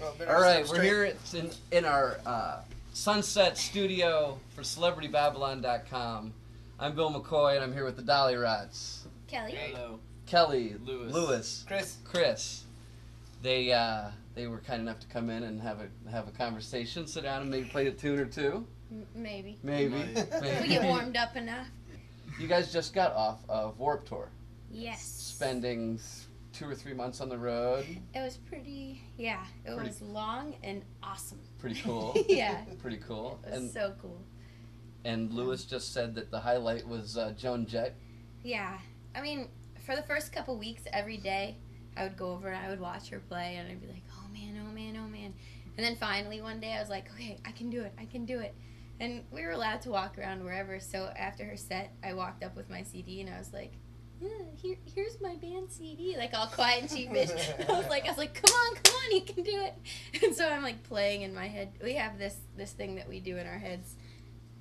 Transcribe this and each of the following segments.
All right, we're here in our Sunset Studio for CelebrityBabylon.com. I'm Bill McCoy, and I'm here with the Dollyrots. Kelly. Hello. Kelly. Lewis. Chris. They were kind enough to come in and have a conversation, sit down, and maybe play a tune or two. Maybe. Maybe. We get warmed up enough. You guys just got off of Warped Tour. Yes. Spending 2 or 3 months on the road. It was pretty, it was long and awesome. Pretty cool. Yeah. Pretty cool. It was so cool. And Lewis just said that the highlight was Joan Jett. Yeah. I mean, for the first couple weeks, every day, I would go over and I would watch her play, and I'd be like, oh man, oh man, oh man. And then finally one day I was like, okay, I can do it. And we were allowed to walk around wherever, so after her set, I walked up with my CD, and I was like, yeah, here's my band CD, like all quiet and sheepish. I was like, come on, you can do it. And so I'm like playing in my head. We have this thing that we do in our heads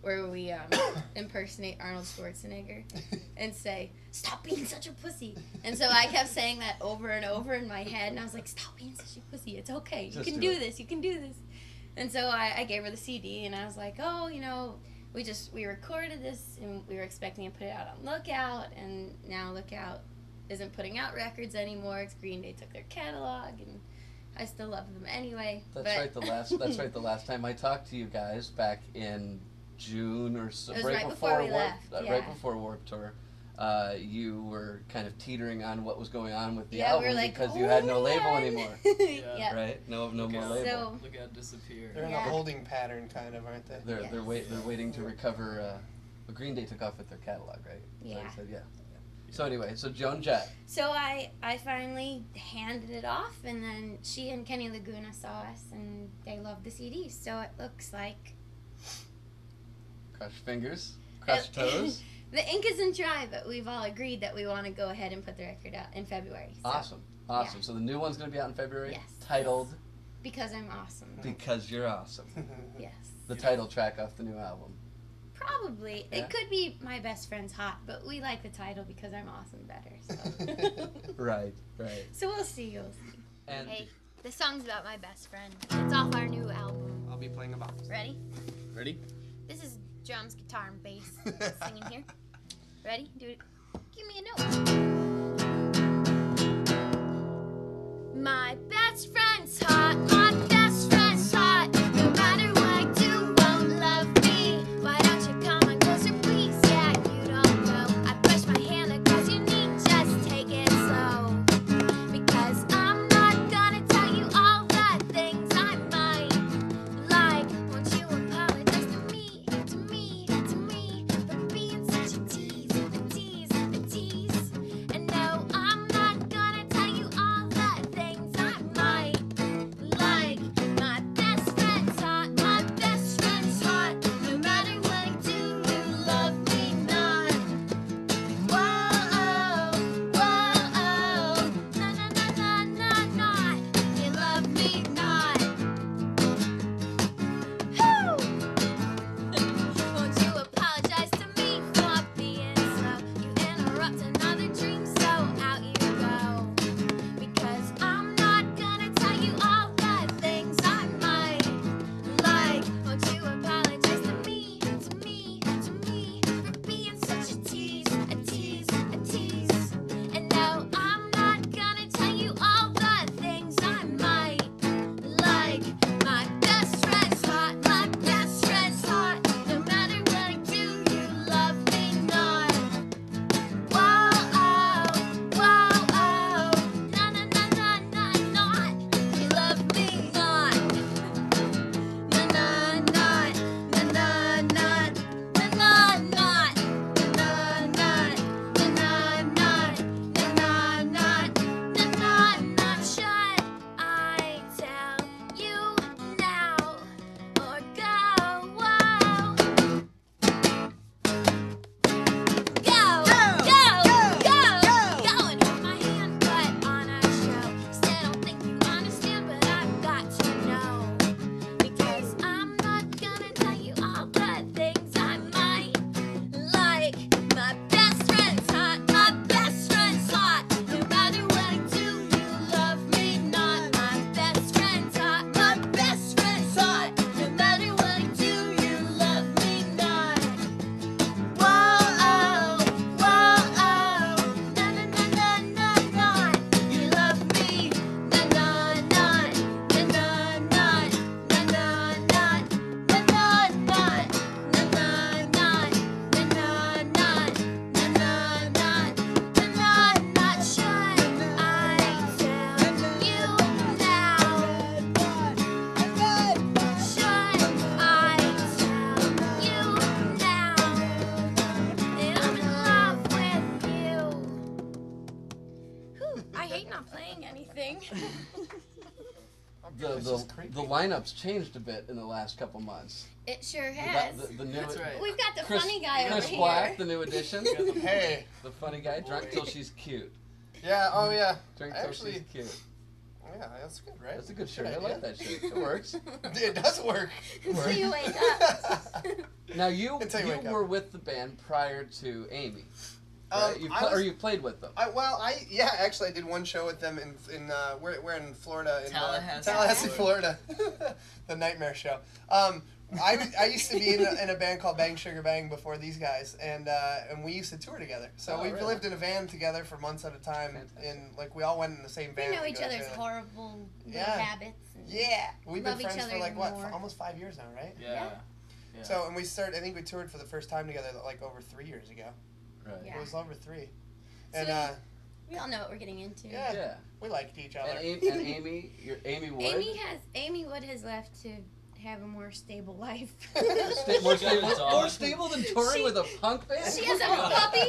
where we impersonate Arnold Schwarzenegger and say, stop being such a pussy. And so I kept saying that over and over in my head, and I was like, stop being such a pussy, it's okay, you can do this. And so I gave her the CD, and I was like, oh, we recorded this, and we were expecting to put it out on Lookout, and now Lookout isn't putting out records anymore. It's Green Day took their catalog, and I still love them anyway. That's right. The last time I talked to you guys back in June or so, it was right before we left. Right before Warped Tour. You were kind of teetering on what was going on with the we album were like, because you had no label anymore. Yeah. Right? No more label. So, Look out, disappear. They're in a holding pattern, kind of, aren't they? They're waiting to recover. Green Day took off with their catalog, right? Yeah. So I said, So anyway, so Joan Jett. So I finally handed it off, and then she and Kenny Laguna saw us, and they loved the CD. So it looks like. Cross your fingers. Cross your toes. The ink isn't dry, but we've all agreed that we want to go ahead and put the record out in February. So. Awesome. Yeah. So the new one's going to be out in February? Yes. Titled? Because I'm awesome. Because You're Awesome. Yes. The title track off the new album. Probably. Yeah. It could be My Best Friend's Hot, but we like the title Because I'm Awesome better. So. Right. So we'll see. And hey, this song's about my best friend. It's off our new album. I'll be playing a box. Ready? Ready? This is drums, guitar, and bass singing here. Ready? Do it. Give me a note. My best friend's hot. My best friend's hot. No matter what I do, won't love me. Why don't you come on closer, please? Yeah, you don't know. I push my hand across your knee. Just take it slow. Because I'm not gonna tell you all the things I might like. Won't you apologize to me, for being such a tease, a tease. And no, I'm not gonna tell you all the things I might It's just creepy. the lineup's changed a bit in the last couple months. It sure We got has. the new That's right. We've got the Chris, funny guy Chris over Black, here. the new addition. Hey. The funny guy, drunk till she's cute. Yeah. Oh yeah. Drink till Actually, she's cute. yeah, that's good, right? That's a good shirt. Good I idea. like that shirt. It works. It does work. Until you wake up. Now you Until you wake up. were with the band prior to Amy, Um, right? Or you played with them. Actually I did one show with them in we're in Florida, in Tallahassee, Florida. The Nightmare Show. I used to be in a band called Bang Sugar Bang before these guys, and we used to tour together. So Oh, we've really? lived in a van together for months at a time, Fantastic. and like we all went in the same We van. know to each go other's to- horrible little Yeah. habits. And Yeah, we've been Love each friends for other like more. almost 5 years now, right? Yeah. So and we started. I think we toured for the first time together like over 3 years ago. Right. Yeah. It was over 3, So and we all know what we're getting into. yeah. Yeah. we liked each other. And Amy, Amy Wood. Amy Wood has left to have a more stable life. More She got a stable, dog. more stable than touring She- with a punk band. She has a got a- puppy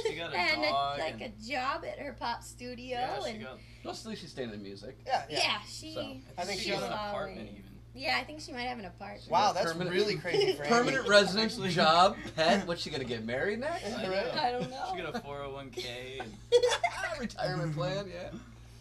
she got a and dog like a and- job at her pop studio. Yeah, she and got. Mostly she's staying in music. Yeah, yeah, she. So, I think she she's got an following. apartment even. Yeah, I think she might have an apartment. Wow, that's Permanent- really crazy for Amy. Permanent residence, Actually- job, pet. What's she gonna get married next? I know. Right? I don't know. She got a 401k and Retirement plan, yeah.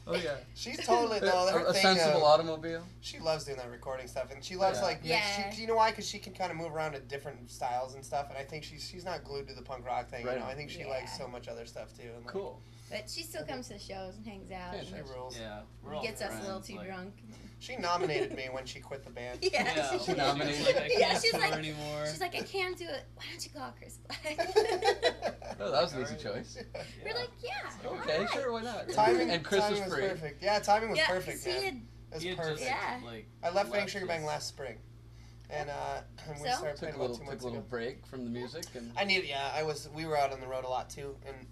Oh yeah. She's totally no. Her a thing, sensible automobile. she loves doing that recording stuff, and she loves Yeah. like Yeah. you know why? Because she can kind of move around to different styles and stuff, and I think she's not glued to the punk rock thing. Right You know, on. I think she Yeah. likes so much other stuff too. And like, Cool. But she still comes to the shows and hangs out. Yeah, and She rules. yeah, we're all gets us a friends, little too like, drunk. She nominated me when she quit the band. Yeah, Yeah, She she nominated. was like, I Yeah, can't she's tour like- anymore. She's like, I can't do it. Why don't you call Chris Black? Oh, that was an easy Alright. choice. We're like, yeah. Okay, alright. sure, why not? Timing And Chris timing was was free. perfect. Yeah, timing was Yeah, perfect. see, Man. it- It was He had perfect. just, Yeah. like, I left Bang left Sugar Bang his- last spring, and we So? started Took playing a about little 2 months ago. break from the music and I needed, we were out on the road a lot too, and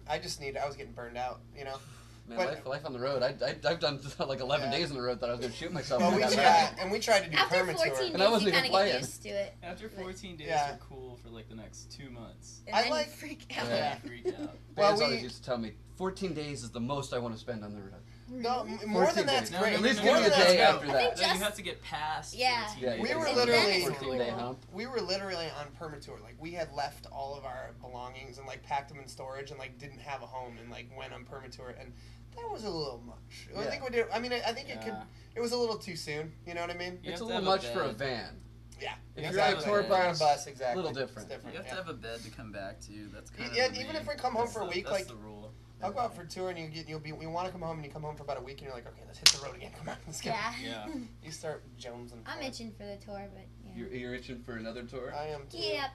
I was getting burned out, you know. man, but- life on the road. I've done like 11 Yeah. days on the road. Thought I was gonna shoot myself. Well, when we I got tried, back. and we tried to do After permit 14 tour. days, And I wasn't you even kind of get playing. used to it. After 14 days, Yeah. you're cool for like the next 2 months. And I then like- you freak out. Yeah. Freaked out. Well, Bands we- always used to tell me 14 days is the most I want to spend on the road. No, Really? more 14 than that's days. great. At least More give me a than that's day great. after I that. think Then you just- have to get past. Yeah. 14 Yeah, days. We yeah, were yeah. literally- 14 day hump. We were literally on permit tour. Like we had left all of our belongings and like packed them in storage and like didn't have a home and like went on permit tour, and that was a little much. I Yeah. think we did. I mean, I think it could. Yeah. It was a little too soon. You know what I mean? You It's have a to little have much for a bed. van. Yeah. If You you're on have a to tour have a bus, bus, exactly. little different. It's different. You have yeah. to have a bed to come back to. That's kind of Yeah, the even main- if we come home that's for a the- week, that's like- the rule. I'll go out for tour and you want to come home and you come home for about a week and you're like, okay, let's hit the road again. Come on, let's go. Yeah. Yeah. You start jonesing. I'm for it. itching for the tour, but yeah. You're itching for another tour. I am too. Yep.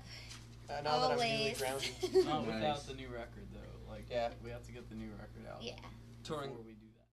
Now that I'm really Always. drowning. Not Nice. without the new record though. Like, Yeah. we have to get the new record out. Yeah. Touring before we